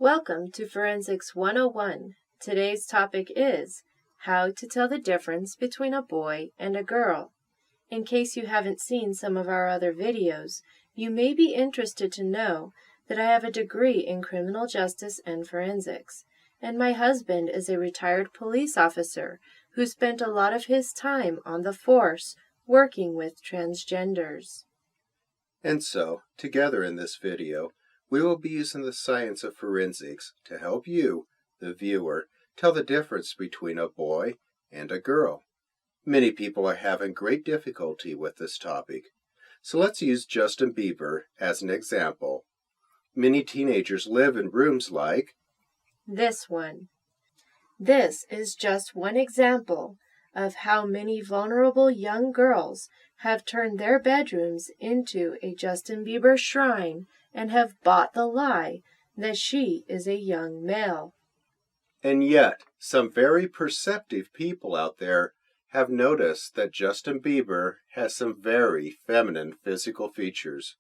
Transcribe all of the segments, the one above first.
Welcome to Forensics 101. Today's topic is how to tell the difference between a boy and a girl. In case you haven't seen some of our other videos, you may be interested to know that I have a degree in criminal justice and forensics, and my husband is a retired police officer who spent a lot of his time on the force working with transgenders. And so, together in this video, we will be using the science of forensics to help you, the viewer, tell the difference between a boy and a girl. Many people are having great difficulty with this topic. So let's use Justin Bieber as an example. Many teenagers live in rooms like this one. This is just one example of how many vulnerable young girls have turned their bedrooms into a Justin Bieber shrine and have bought the lie that she is a young male. And yet, some very perceptive people out there have noticed that Justin Bieber has some very feminine physical features.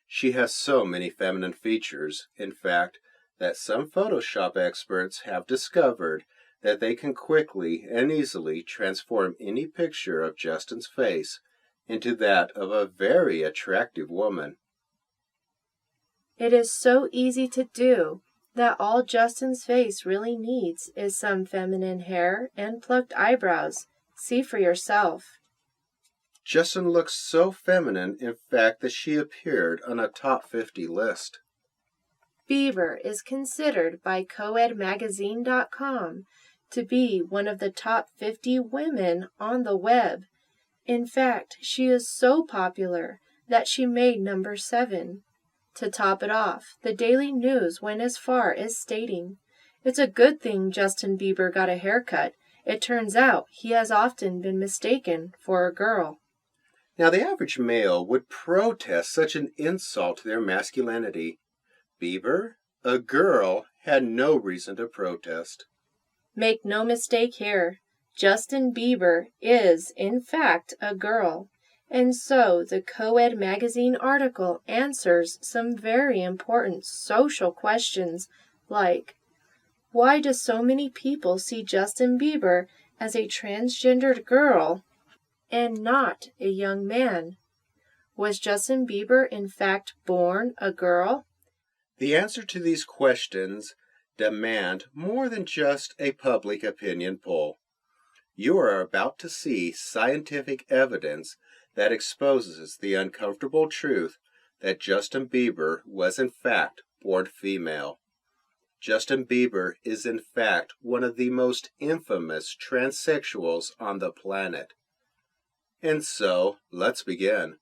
She has so many feminine features, in fact, that some Photoshop experts have discovered that they can quickly and easily transform any picture of Justin's face into that of a very attractive woman. It is so easy to do that all Justin's face really needs is some feminine hair and plucked eyebrows. See for yourself. Justin looks so feminine, in fact, that she appeared on a top 50 list. Bieber is considered by coedmagazine.com to be one of the top 50 women on the web. In fact, she is so popular that she made number 7. To top it off, the Daily News went as far as stating, "It's a good thing Justin Bieber got a haircut. It turns out he has often been mistaken for a girl." Now, the average male would protest such an insult to their masculinity. Bieber, a girl, had no reason to protest. Make no mistake here, Justin Bieber is, in fact, a girl. And so the Coed magazine article answers some very important social questions like, why do so many people see Justin Bieber as a transgendered girl and not a young man? Was Justin Bieber in fact born a girl? The answer to these questions demand more than just a public opinion poll. You are about to see scientific evidence that exposes the uncomfortable truth that Justin Bieber was in fact born female. Justin Bieber is in fact one of the most infamous transsexuals on the planet. And so, let's begin.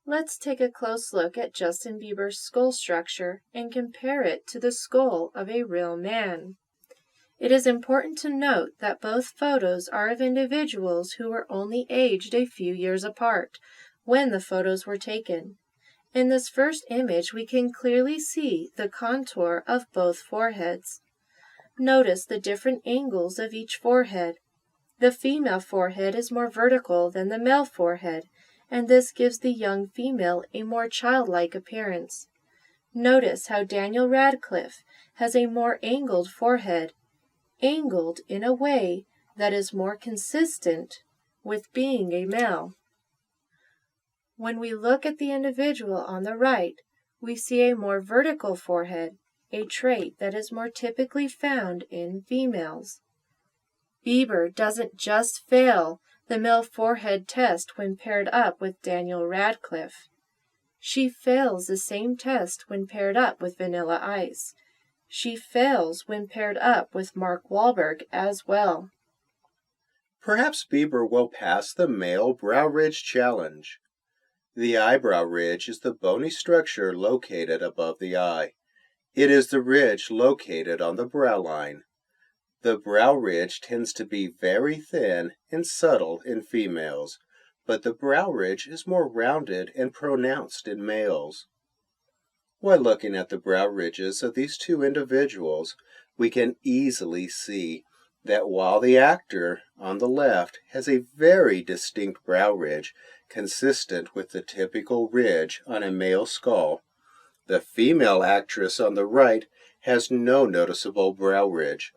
Let's take a close look at Justin Bieber's skull structure and compare it to the skull of a real man. It is important to note that both photos are of individuals who were only aged a few years apart when the photos were taken. In this first image, we can clearly see the contour of both foreheads. Notice the different angles of each forehead. The female forehead is more vertical than the male forehead, and this gives the young female a more childlike appearance. Notice how Daniel Radcliffe has a more angled forehead, angled in a way that is more consistent with being a male. When we look at the individual on the right, we see a more vertical forehead, a trait that is more typically found in females. Bieber doesn't just fail the male forehead test when paired up with Daniel Radcliffe. She fails the same test when paired up with Vanilla Ice. She fails when paired up with Mark Wahlberg as well. Perhaps Bieber will pass the male brow ridge challenge. The eyebrow ridge is the bony structure located above the eye. It is the ridge located on the brow line. The brow ridge tends to be very thin and subtle in females, but the brow ridge is more rounded and pronounced in males. While looking at the brow ridges of these two individuals, we can easily see that while the actor on the left has a very distinct brow ridge consistent with the typical ridge on a male skull, The female actress on the right has no noticeable brow ridge,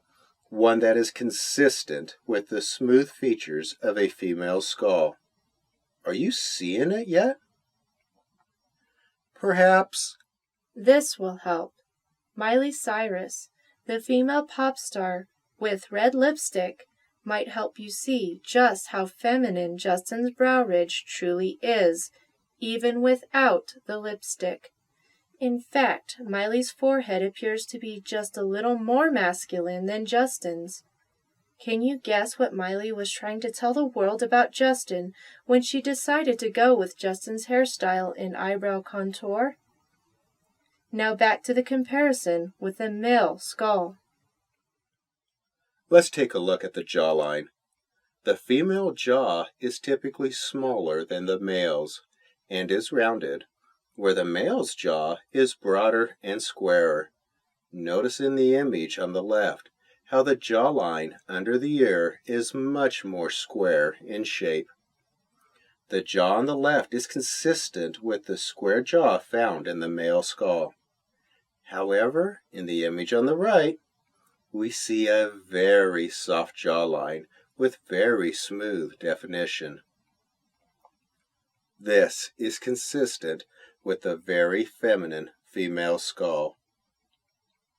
one that is consistent with the smooth features of a female skull. Are you seeing it yet? Perhaps. This will help. Miley Cyrus, the female pop star with red lipstick, might help you see just how feminine Justin's brow ridge truly is, even without the lipstick. In fact, Miley's forehead appears to be just a little more masculine than Justin's. Can you guess what Miley was trying to tell the world about Justin when she decided to go with Justin's hairstyle in eyebrow contour? Now back to the comparison with the male skull. Let's take a look at the jawline. The female jaw is typically smaller than the male's and is rounded, where the male's jaw is broader and squarer. Notice in the image on the left how the jawline under the ear is much more square in shape. The jaw on the left is consistent with the square jaw found in the male skull. However, in the image on the right, we see a very soft jawline with very smooth definition. This is consistent with the very feminine female skull.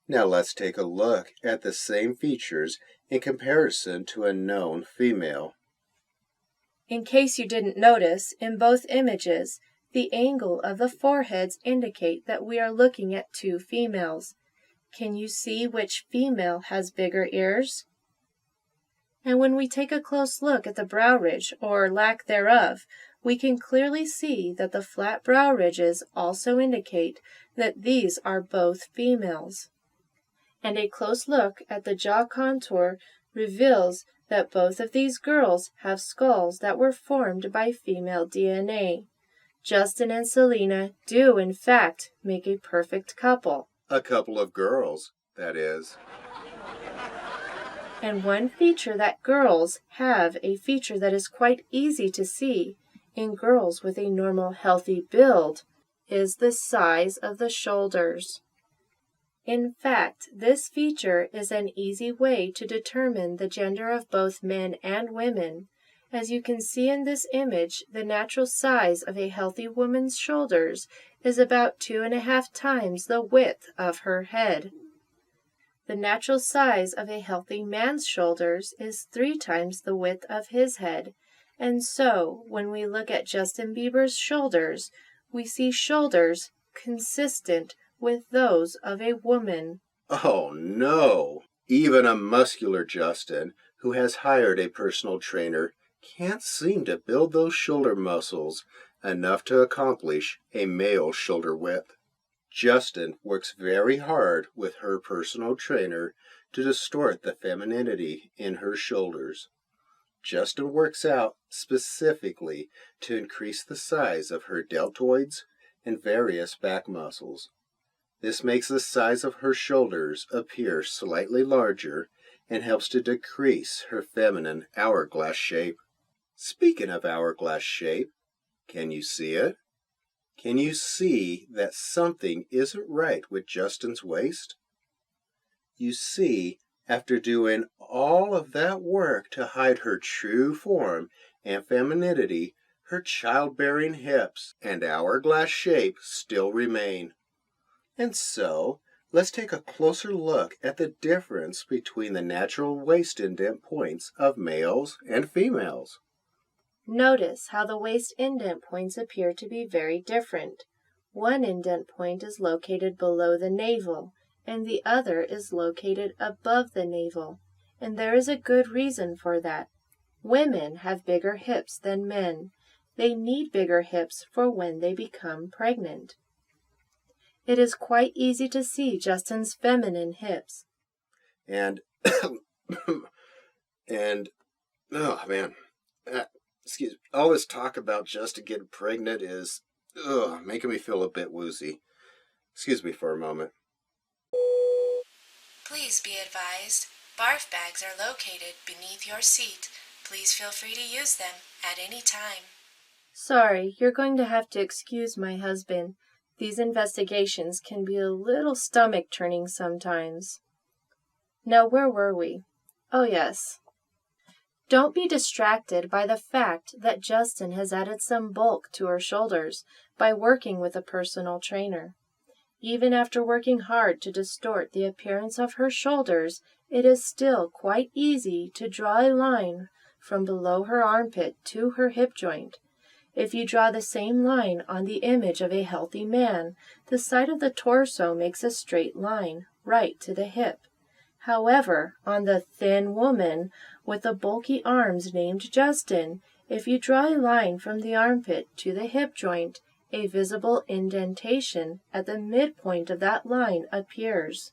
Now let's take a look at the same features in comparison to a known female. In case you didn't notice, in both images, the angle of the foreheads indicate that we are looking at two females. Can you see which female has bigger ears? And when we take a close look at the brow ridge, or lack thereof, we can clearly see that the flat brow ridges also indicate that these are both females. And a close look at the jaw contour reveals that both of these girls have skulls that were formed by female DNA. Justin and Selena do, in fact, make a perfect couple. A couple of girls, that is. And one feature that girls have, a feature that is quite easy to see in girls with a normal healthy build, is the size of the shoulders. In fact, this feature is an easy way to determine the gender of both men and women. As you can see in this image, the natural size of a healthy woman's shoulders is about 2.5 times the width of her head. The natural size of a healthy man's shoulders is 3 times the width of his head. And so, when we look at Justin Bieber's shoulders, we see shoulders consistent with those of a woman. Oh no! Even a muscular Justin, who has hired a personal trainer, can't seem to build those shoulder muscles enough to accomplish a male shoulder width. Justin works very hard with her personal trainer to distort the femininity in her shoulders. Justin works out specifically to increase the size of her deltoids and various back muscles. This makes the size of her shoulders appear slightly larger and helps to decrease her feminine hourglass shape. Speaking of hourglass shape, can you see it? Can you see that something isn't right with Justin's waist? You see, after doing all of that work to hide her true form and femininity, her childbearing hips and hourglass shape still remain. And so, let's take a closer look at the difference between the natural waist indent points of males and females. Notice how the waist indent points appear to be very different. One indent point is located below the navel, and the other is located above the navel, and there is a good reason for that. Women have bigger hips than men. They need bigger hips for when they become pregnant. It is quite easy to see Justin's feminine hips. And, oh man, excuse me, all this talk about Justin getting pregnant is making me feel a bit woozy. Excuse me for a moment. Please be advised, barf bags are located beneath your seat. Please feel free to use them at any time. Sorry, you're going to have to excuse my husband. These investigations can be a little stomach-turning sometimes. Now, where were we? Oh, yes. Don't be distracted by the fact that Justin has added some bulk to her shoulders by working with a personal trainer. Even after working hard to distort the appearance of her shoulders, it is still quite easy to draw a line from below her armpit to her hip joint. If you draw the same line on the image of a healthy man, the side of the torso makes a straight line right to the hip. However, on the thin woman with the bulky arms named Justin, if you draw a line from the armpit to the hip joint, a visible indentation at the midpoint of that line appears.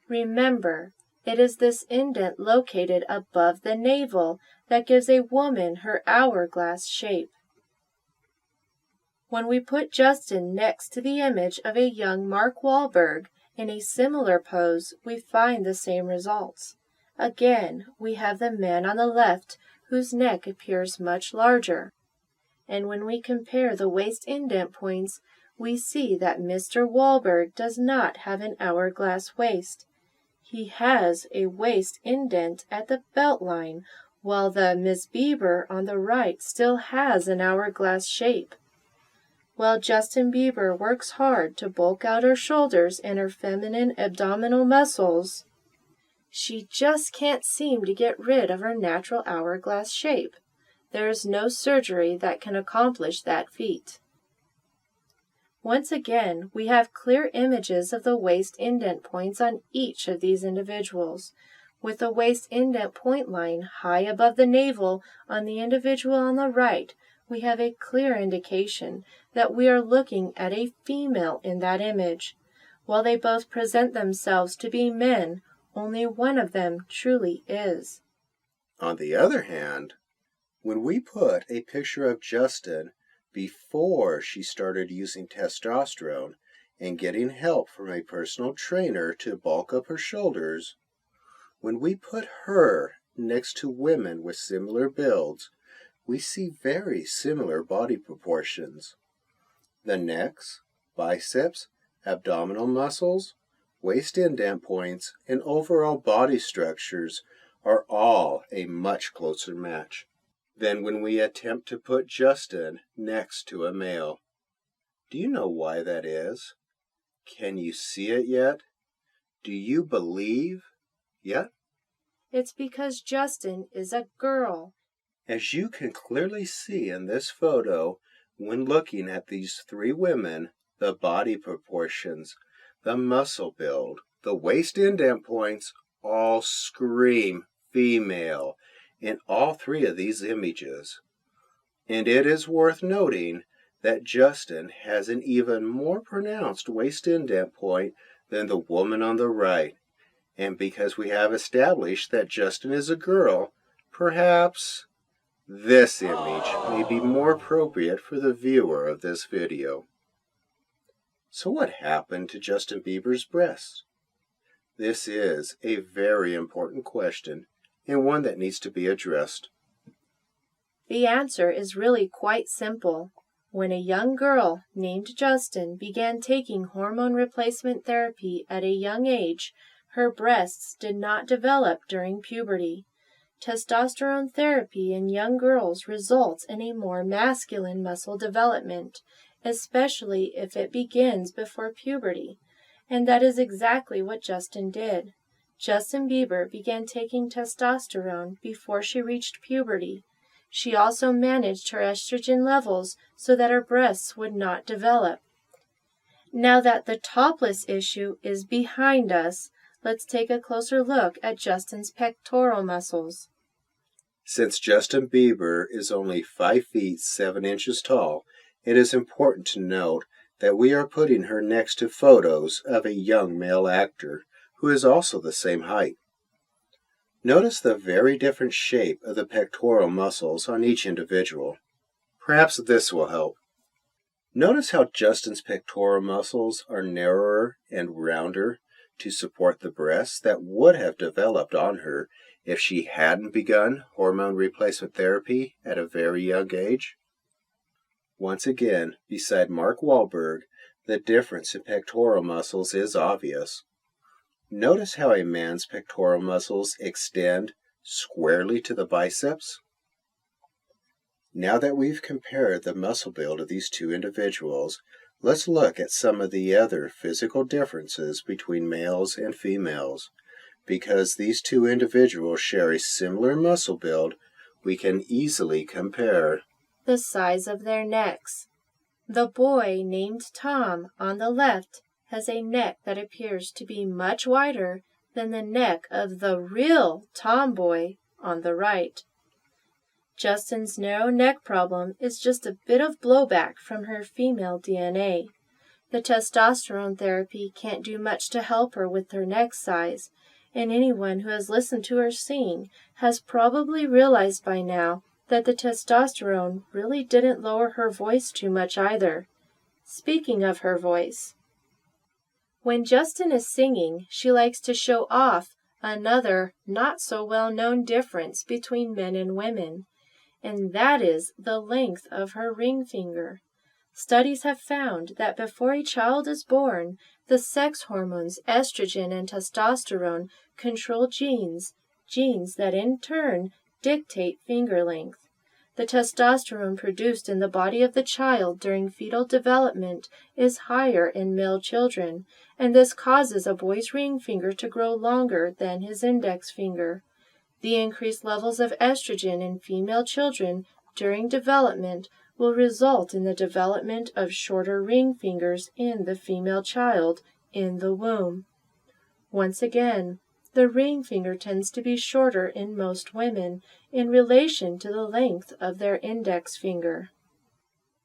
Remember, it is this indent located above the navel that gives a woman her hourglass shape. When we put Justin next to the image of a young Mark Wahlberg in a similar pose, we find the same results. Again, we have the man on the left whose neck appears much larger. And when we compare the waist indent points, we see that Mr. Wahlberg does not have an hourglass waist. He has a waist indent at the belt line, while the Miss Bieber on the right still has an hourglass shape. While Justin Bieber works hard to bulk out her shoulders and her feminine abdominal muscles, she just can't seem to get rid of her natural hourglass shape. There is no surgery that can accomplish that feat. Once again, we have clear images of the waist indent points on each of these individuals, with the waist indent point line high above the navel on the individual on the right. We have a clear indication that we are looking at a female in that image. While they both present themselves to be men, only one of them truly is. On the other hand, when we put a picture of Justin before she started using testosterone and getting help from a personal trainer to bulk up her shoulders, when we put her next to women with similar builds, we see very similar body proportions. The necks, biceps, abdominal muscles, waist indent points, and overall body structures are all a much closer match than when we attempt to put Justin next to a male. Do you know why that is? Can you see it yet? Do you believe yet? It's because Justin is a girl. As you can clearly see in this photo, when looking at these three women, the body proportions, the muscle build, the waist indent points all scream female in all three of these images. And it is worth noting that Justin has an even more pronounced waist indent point than the woman on the right. And because we have established that Justin is a girl, perhaps this image may be more appropriate for the viewer of this video. So what happened to Justin Bieber's breasts? This is a very important question and one that needs to be addressed. The answer is really quite simple. When a young girl named Justin began taking hormone replacement therapy at a young age, her breasts did not develop during puberty. Testosterone therapy in young girls results in a more masculine muscle development, especially if it begins before puberty. And that is exactly what Justin did. Justin Bieber began taking testosterone before she reached puberty. She also managed her estrogen levels so that her breasts would not develop. Now that the topless issue is behind us, let's take a closer look at Justin's pectoral muscles. Since Justin Bieber is only 5 feet 7 inches tall, it is important to note that we are putting her next to photos of a young male actor who is also the same height. Notice the very different shape of the pectoral muscles on each individual. Perhaps this will help. Notice how Justin's pectoral muscles are narrower and rounder to support the breasts that would have developed on her if she hadn't begun hormone replacement therapy at a very young age. Once again, beside Mark Wahlberg, The difference in pectoral muscles is obvious. Notice how a man's pectoral muscles extend squarely to the biceps? Now that we've compared the muscle build of these two individuals, let's look at some of the other physical differences between males and females. Because these two individuals share a similar muscle build, we can easily compare the size of their necks. The boy named Tom on the left has a neck that appears to be much wider than the neck of the real tomboy on the right. Justin's narrow neck problem is just a bit of blowback from her female DNA. The testosterone therapy can't do much to help her with her neck size, and anyone who has listened to her sing has probably realized by now that the testosterone really didn't lower her voice too much either. Speaking of her voice, when Justin is singing, she likes to show off another not-so-well-known difference between men and women, and that is the length of her ring finger. Studies have found that before a child is born, the sex hormones estrogen and testosterone control genes that in turn dictate finger length. The testosterone produced in the body of the child during fetal development is higher in male children, and this causes a boy's ring finger to grow longer than his index finger. The increased levels of estrogen in female children during development will result in the development of shorter ring fingers in the female child in the womb. Once again, the ring finger tends to be shorter in most women in relation to the length of their index finger.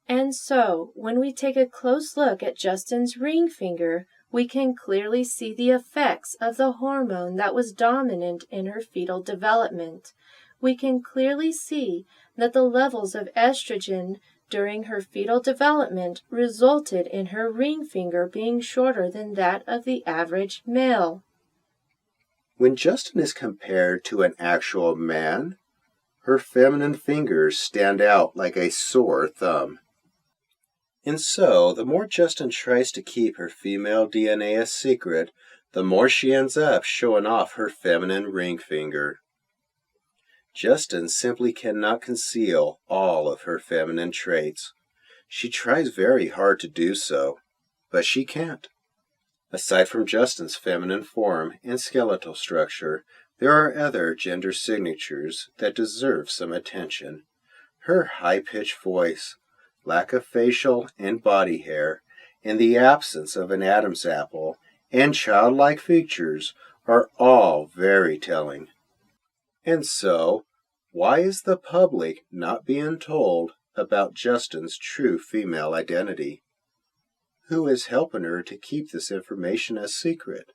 And so, when we take a close look at Justin's ring finger, we can clearly see the effects of the hormone that was dominant in her fetal development. We can clearly see that the levels of estrogen during her fetal development resulted in her ring finger being shorter than that of the average male. When Justin is compared to an actual man, her feminine fingers stand out like a sore thumb. And so, the more Justin tries to keep her female DNA a secret, the more she ends up showing off her feminine ring finger. Justin simply cannot conceal all of her feminine traits. She tries very hard to do so, but she can't. Aside from Justin's feminine form and skeletal structure, there are other gender signatures that deserve some attention. Her high-pitched voice, lack of facial and body hair, and the absence of an Adam's apple and childlike features are all very telling. And so, why is the public not being told about Justin's true female identity? Who is helping her to keep this information a secret?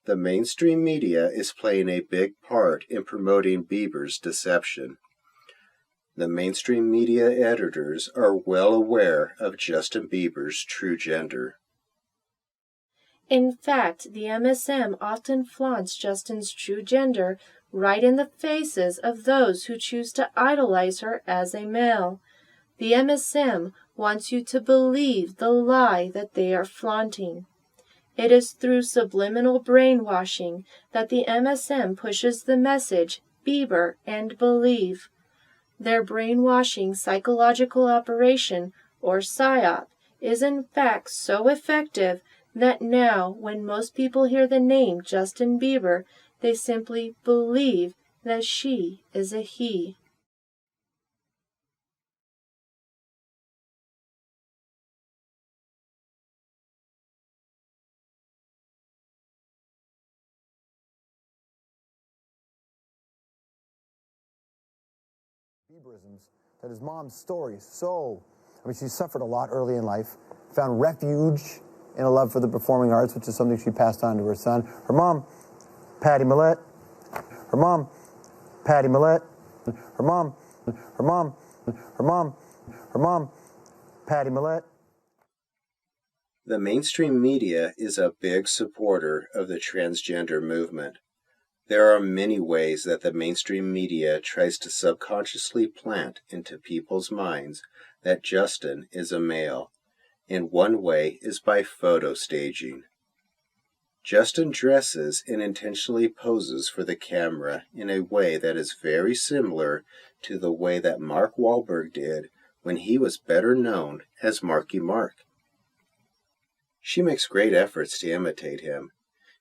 The mainstream media is playing a big part in promoting Bieber's deception. The mainstream media editors are well aware of Justin Bieber's true gender. In fact, the MSM often flaunts Justin's true gender right in the faces of those who choose to idolize her as a male. The MSM wants you to believe the lie that they are flaunting. It is through subliminal brainwashing that the MSM pushes the message, Bieber and believe. Their brainwashing psychological operation, or PSYOP, is in fact so effective that now, when most people hear the name Justin Bieber, they simply believe that she is a he. Bieberisms, that his mom's story is so, she suffered a lot early in life, found refuge in a love for the performing arts, which is something she passed on to her son. Her mom, Patty Millett. Her mom, Patty Millett. Her mom, Patty Millett. The mainstream media is a big supporter of the transgender movement. There are many ways that the mainstream media tries to subconsciously plant into people's minds that Justin is a male. and one way is by photo staging. Justin dresses and intentionally poses for the camera in a way that is very similar to the way that Mark Wahlberg did when he was better known as Marky Mark. She makes great efforts to imitate him.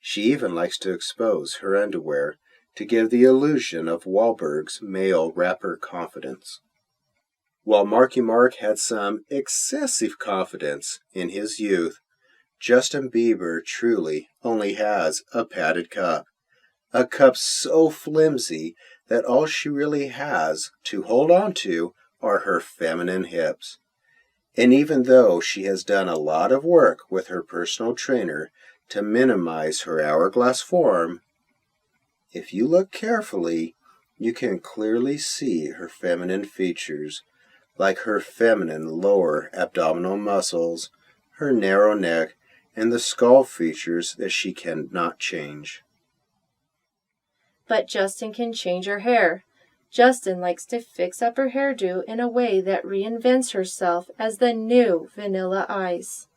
She even likes to expose her underwear to give the illusion of Wahlberg's male rapper confidence. While Marky Mark had some excessive confidence in his youth, Justin Bieber truly only has a padded cup. A cup so flimsy that all she really has to hold on to are her feminine hips. And even though she has done a lot of work with her personal trainer to minimize her hourglass form, if you look carefully, you can clearly see her feminine features, like her feminine lower abdominal muscles, her narrow neck, and the skull features that she cannot change. But Justin can change her hair. Justin likes to fix up her hairdo in a way that reinvents herself as the new Vanilla Ice.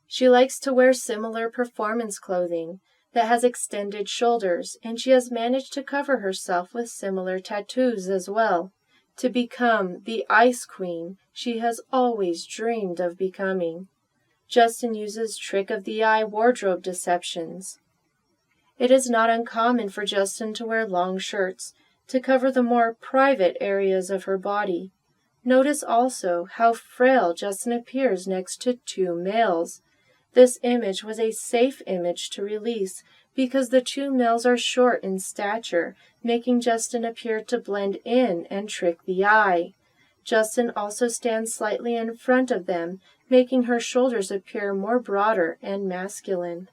She likes to wear similar performance clothing that has extended shoulders, and she has managed to cover herself with similar tattoos as well, to become the Ice Queen she has always dreamed of becoming. Justin uses trick-of-the-eye wardrobe deceptions. It is not uncommon for Justin to wear long shirts to cover the more private areas of her body. Notice also how frail Justin appears next to two males. This image was a safe image to release because the two males are short in stature, making Justin appear to blend in and trick the eye. Justin also stands slightly in front of them, making her shoulders appear more broader and masculine.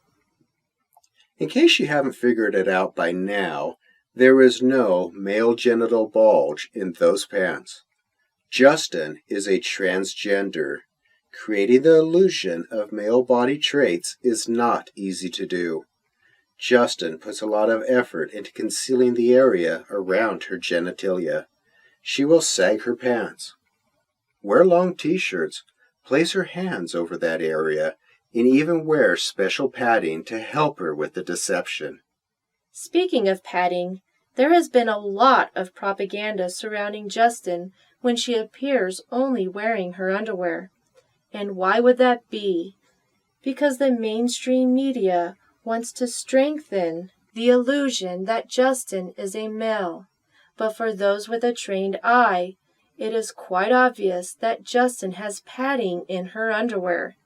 In case you haven't figured it out by now, there is no male genital bulge in those pants. Justin is a transgender. Creating the illusion of male body traits is not easy to do. Justin puts a lot of effort into concealing the area around her genitalia. She will sag her pants, wear long t-shirts, place her hands over that area, and even wear special padding to help her with the deception. Speaking of padding, there has been a lot of propaganda surrounding Justin when she appears only wearing her underwear. And why would that be? Because the mainstream media wants to strengthen the illusion that Justin is a male. But for those with a trained eye, it is quite obvious that Justin has padding in her underwear.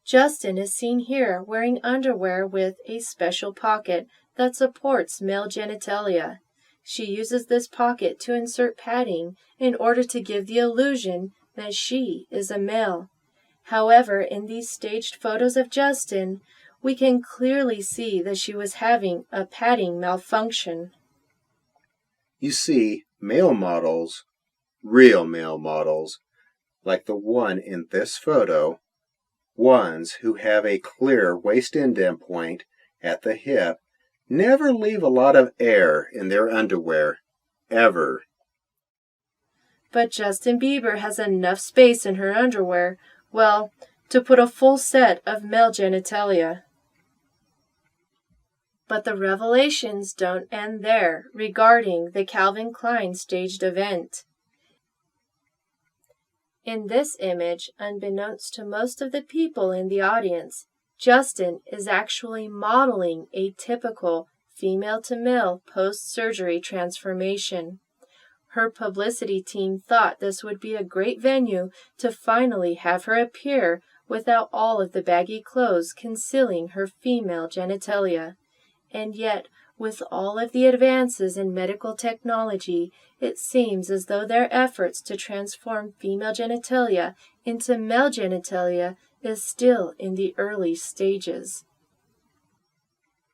Justin is seen here wearing underwear with a special pocket that supports male genitalia. She uses this pocket to insert padding in order to give the illusion that she is a male. However, in these staged photos of Justin, we can clearly see that she was having a padding malfunction. You see, male models, real male models, like the one in this photo, ones who have a clear waist indent point at the hip, never leave a lot of air in their underwear, ever. But Justin Bieber has enough space in her underwear, well, to put a full set of male genitalia. But the revelations don't end there regarding the Calvin Klein staged event. In this image, unbeknownst to most of the people in the audience, Justin is actually modeling a typical female-to-male post-surgery transformation. Her publicity team thought this would be a great venue to finally have her appear without all of the baggy clothes concealing her female genitalia. And yet, with all of the advances in medical technology, it seems as though their efforts to transform female genitalia into male genitalia is still in the early stages.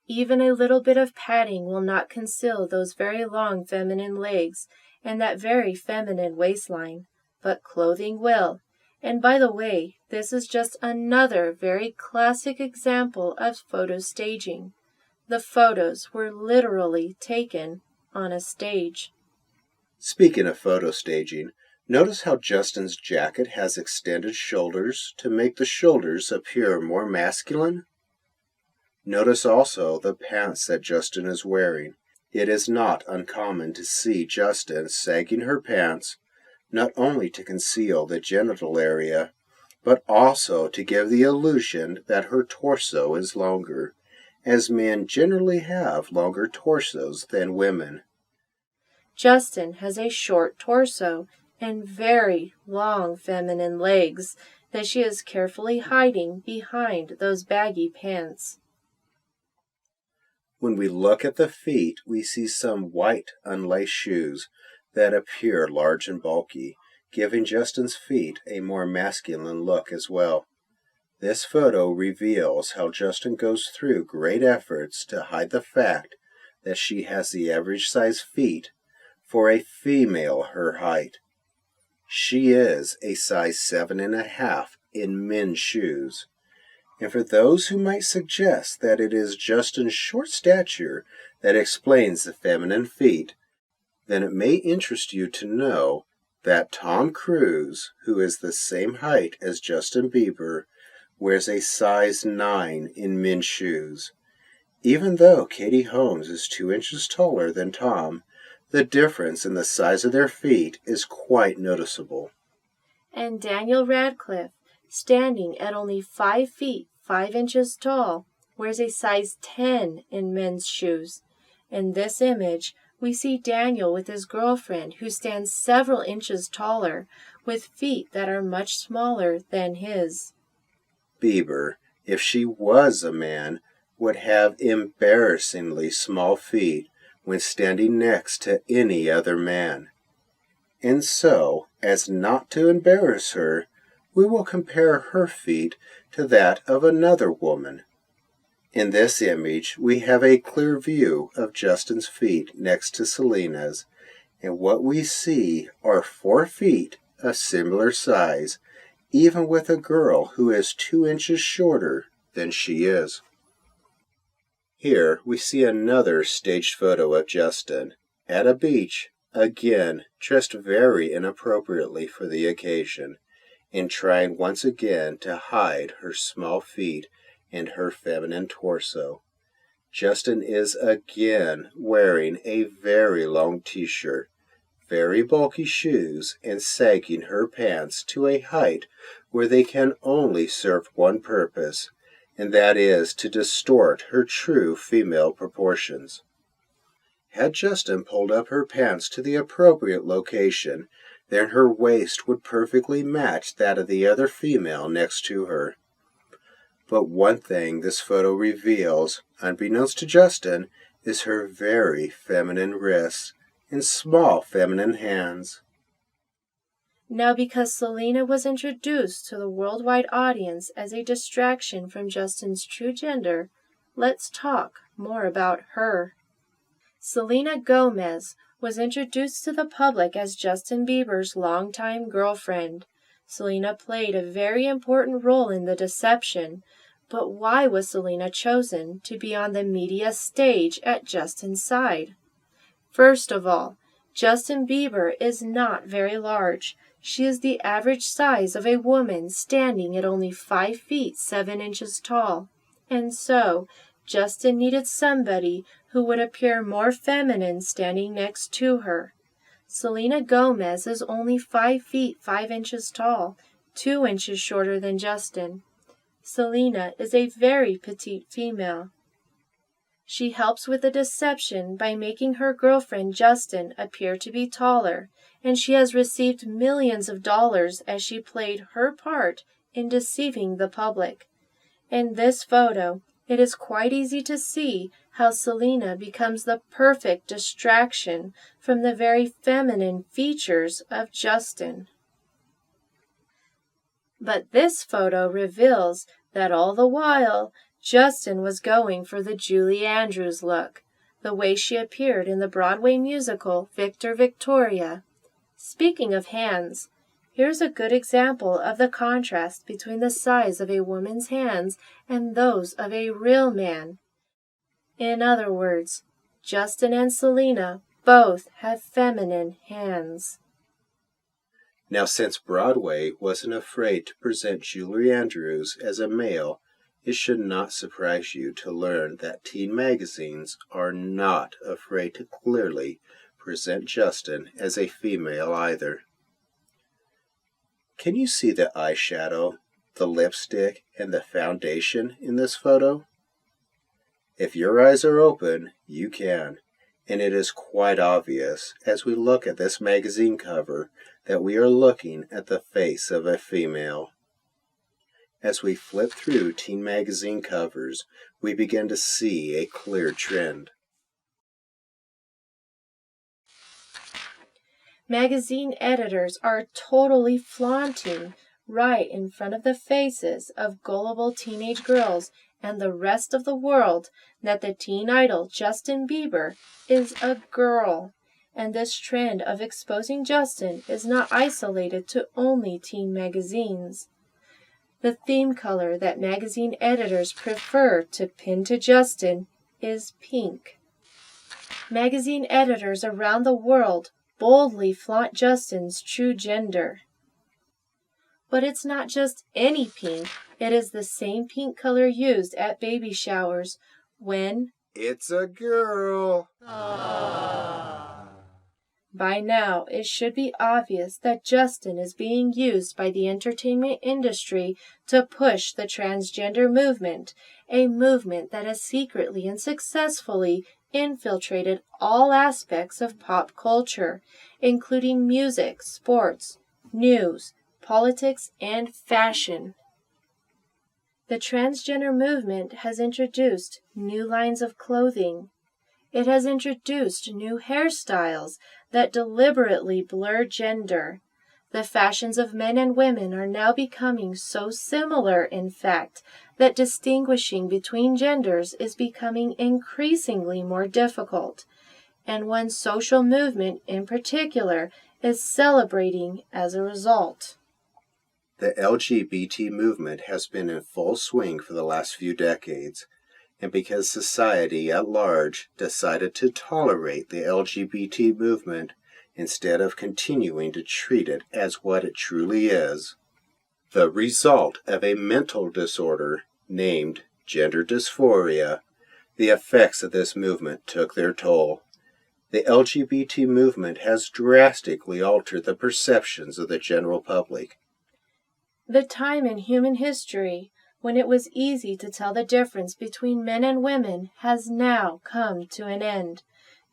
Even a little bit of padding will not conceal those very long feminine legs and that very feminine waistline, but clothing will. And by the way, this is just another very classic example of photo staging. The photos were literally taken on a stage. Speaking of photo staging, Notice how Justin's jacket has extended shoulders to make the shoulders appear more masculine? Notice also the pants that Justin is wearing. It is not uncommon to see Justin sagging her pants, not only to conceal the genital area, but also to give the illusion that her torso is longer, as men generally have longer torsos than women. Justin has a short torso and very long feminine legs that she is carefully hiding behind those baggy pants. When we look at the feet, we see some white unlaced shoes that appear large and bulky, giving Justin's feet a more masculine look as well. This photo reveals how Justin goes through great efforts to hide the fact that she has the average size feet for a female her height. She is a size 7.5 in men's shoes. And for those who might suggest that it is Justin's short stature that explains the feminine feet, then it may interest you to know that Tom Cruise, who is the same height as Justin Bieber, wears a size 9 in men's shoes. Even though Katie Holmes is 2 inches taller than Tom, the difference in the size of their feet is quite noticeable. And Daniel Radcliffe, standing at only 5 feet 5 inches tall, wears a size 10 in men's shoes. In this image, we see Daniel with his girlfriend, who stands several inches taller, with feet that are much smaller than his. Bieber, if she was a man, would have embarrassingly small feet when standing next to any other man. And so, as not to embarrass her, we will compare her feet to that of another woman. In this image, we have a clear view of Justin's feet next to Selena's, and what we see are 4 feet of similar size, even with a girl who is 2 inches shorter than she is. Here we see another staged photo of Justin at a beach, again dressed very inappropriately for the occasion, and trying once again to hide her small feet and her feminine torso. Justin is again wearing a very long t-shirt, very bulky shoes, and sagging her pants to a height where they can only serve one purpose, and that is to distort her true female proportions. Had Justin pulled up her pants to the appropriate location, then her waist would perfectly match that of the other female next to her. But one thing this photo reveals, unbeknownst to Justin, is her very feminine wrists and small feminine hands. Now, because Selena was introduced to the worldwide audience as a distraction from Justin's true gender, let's talk more about her. Selena Gomez was introduced to the public as Justin Bieber's longtime girlfriend. Selena played a very important role in the deception, but why was Selena chosen to be on the media stage at Justin's side? First of all, Justin Bieber is not very large. She is the average size of a woman standing at only 5 feet 7 inches tall, and so Justin needed somebody who would appear more feminine standing next to her. Selena Gomez is only 5 feet 5 inches tall, 2 inches shorter than Justin. Selena is a very petite female. She helps with the deception by making her girlfriend Justin appear to be taller, and she has received millions of dollars as she played her part in deceiving the public. In this photo, it is quite easy to see how Selena becomes the perfect distraction from the very feminine features of Justin. But this photo reveals that all the while, Justin was going for the Julie Andrews look, the way she appeared in the Broadway musical Victor Victoria. Speaking of hands, here's a good example of the contrast between the size of a woman's hands and those of a real man. In other words, Justin and Selena both have feminine hands. Now, since Broadway wasn't afraid to present Julie Andrews as a male, it should not surprise you to learn that teen magazines are not afraid to clearly present Justin as a female either. Can you see the eyeshadow, the lipstick, and the foundation in this photo? If your eyes are open, you can, and it is quite obvious as we look at this magazine cover that we are looking at the face of a female. As we flip through teen magazine covers, we begin to see a clear trend. Magazine editors are totally flaunting right in front of the faces of gullible teenage girls and the rest of the world that the teen idol Justin Bieber is a girl. And this trend of exposing Justin is not isolated to only teen magazines. The theme color that magazine editors prefer to pin to Justin is pink. Magazine editors around the world boldly flaunt Justin's true gender. But it's not just any pink, it is the same pink color used at baby showers when It's a girl. By now, it should be obvious that Justin is being used by the entertainment industry to push the transgender movement, a movement that has secretly and successfully infiltrated all aspects of pop culture, including music, sports, news, politics, and fashion. The transgender movement has introduced new lines of clothing. It has introduced new hairstyles that deliberately blur gender. The fashions of men and women are now becoming so similar, in fact, that distinguishing between genders is becoming increasingly more difficult, and one social movement in particular is celebrating as a result. The LGBT movement has been in full swing for the last few decades, and because society at large decided to tolerate the LGBT movement instead of continuing to treat it as what it truly is, the result of a mental disorder named gender dysphoria, the effects of this movement took their toll. The LGBT movement has drastically altered the perceptions of the general public. The time in human history when it was easy to tell the difference between men and women has now come to an end.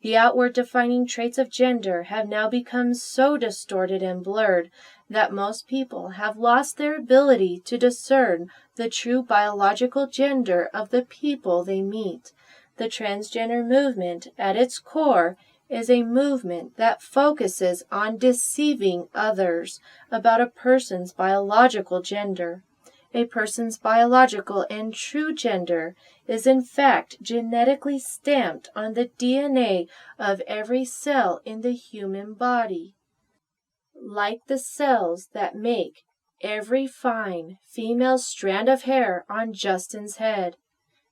The outward defining traits of gender have now become so distorted and blurred that most people have lost their ability to discern the true biological gender of the people they meet. The transgender movement, at its core, is a movement that focuses on deceiving others about a person's biological gender. A person's biological and true gender is in fact genetically stamped on the DNA of every cell in the human body. Like the cells that make every fine female strand of hair on Justin's head,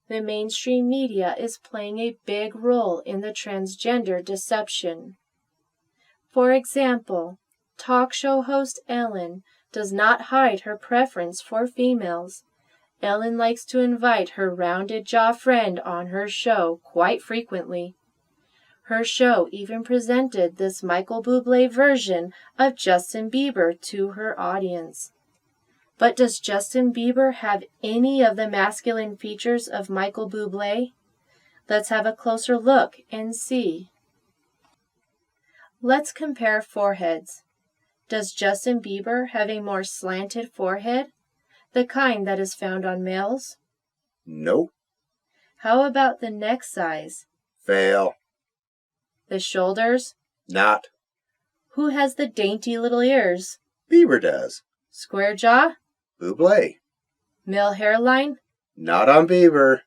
the mainstream media is playing a big role in the transgender deception. For example, talk show host Ellen does not hide her preference for females. Ellen likes to invite her rounded jaw friend on her show quite frequently. Her show even presented this Michael Bublé version of Justin Bieber to her audience. But does Justin Bieber have any of the masculine features of Michael Bublé? Let's have a closer look and see. Let's compare foreheads. Does Justin Bieber have a more slanted forehead, the kind that is found on males? Nope. How about the neck size? Fail. The shoulders? Not. Who has the dainty little ears? Bieber does. Square jaw? Bublé. Male hairline? Not on Bieber.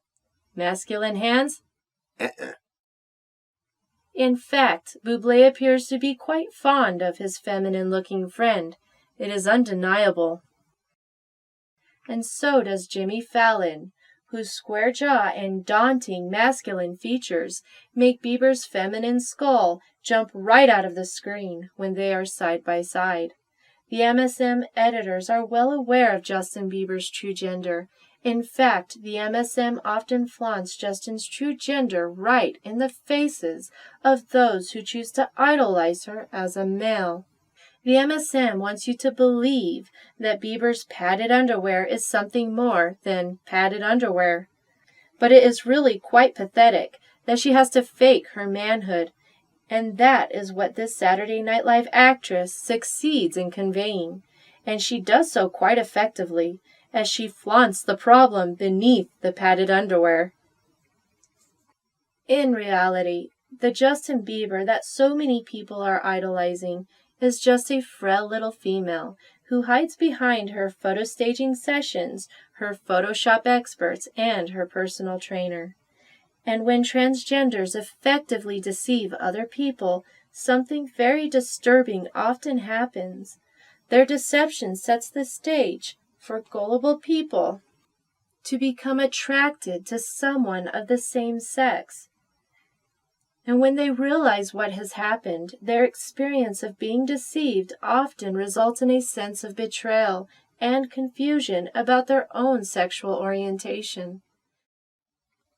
Masculine hands? Uh-uh. In fact, Bublé appears to be quite fond of his feminine-looking friend. It is undeniable. And so does Jimmy Fallon, whose square jaw and daunting masculine features make Bieber's feminine skull jump right out of the screen when they are side by side. The MSM editors are well aware of Justin Bieber's true gender. In fact, the MSM often flaunts Justin's true gender right in the faces of those who choose to idolize her as a male. The MSM wants you to believe that Bieber's padded underwear is something more than padded underwear. But it is really quite pathetic that she has to fake her manhood, and that is what this Saturday Night Live actress succeeds in conveying, and she does so quite effectively, as she flaunts the problem beneath the padded underwear. In reality, the Justin Bieber that so many people are idolizing is just a frail little female who hides behind her photo staging sessions, her Photoshop experts, and her personal trainer. And when transgenders effectively deceive other people, something very disturbing often happens. Their deception sets the stage for gullible people to become attracted to someone of the same sex. And when they realize what has happened, their experience of being deceived often results in a sense of betrayal and confusion about their own sexual orientation.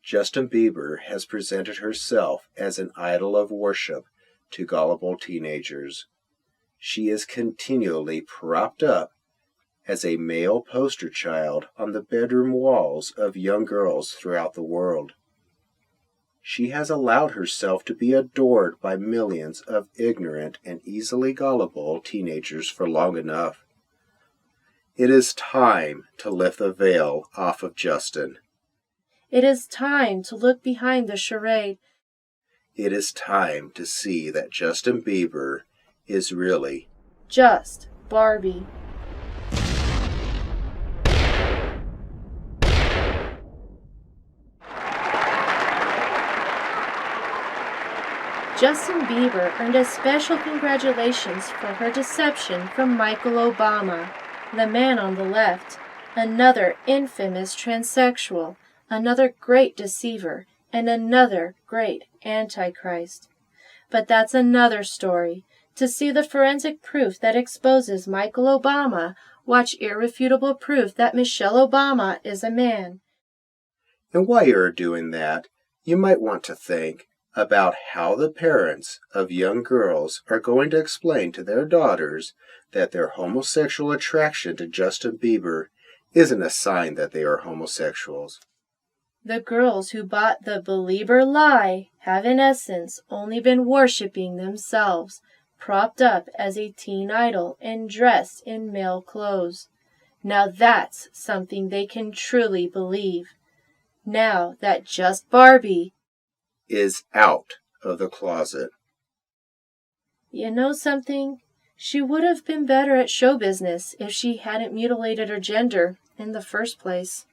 Justin Bieber has presented herself as an idol of worship to gullible teenagers. She is continually propped up as a male poster child on the bedroom walls of young girls throughout the world. She has allowed herself to be adored by millions of ignorant and easily gullible teenagers for long enough. It is time to lift the veil off of Justin. It is time to look behind the charade. It is time to see that Justin Bieber is really just Barbie. Justin Bieber earned a special congratulations for her deception from Michael Obama, the man on the left, another infamous transsexual, another great deceiver, and another great antichrist. But that's another story. To see the forensic proof that exposes Michael Obama, watch irrefutable proof that Michelle Obama is a man. And while you're doing that, you might want to think about how the parents of young girls are going to explain to their daughters that their homosexual attraction to Justin Bieber isn't a sign that they are homosexuals. The girls who bought the Belieber lie have in essence only been worshiping themselves, propped up as a teen idol and dressed in male clothes. Now that's something they can truly believe. Now that just Barbie is out of the closet. You know something? She would have been better at show business if she hadn't mutilated her gender in the first place.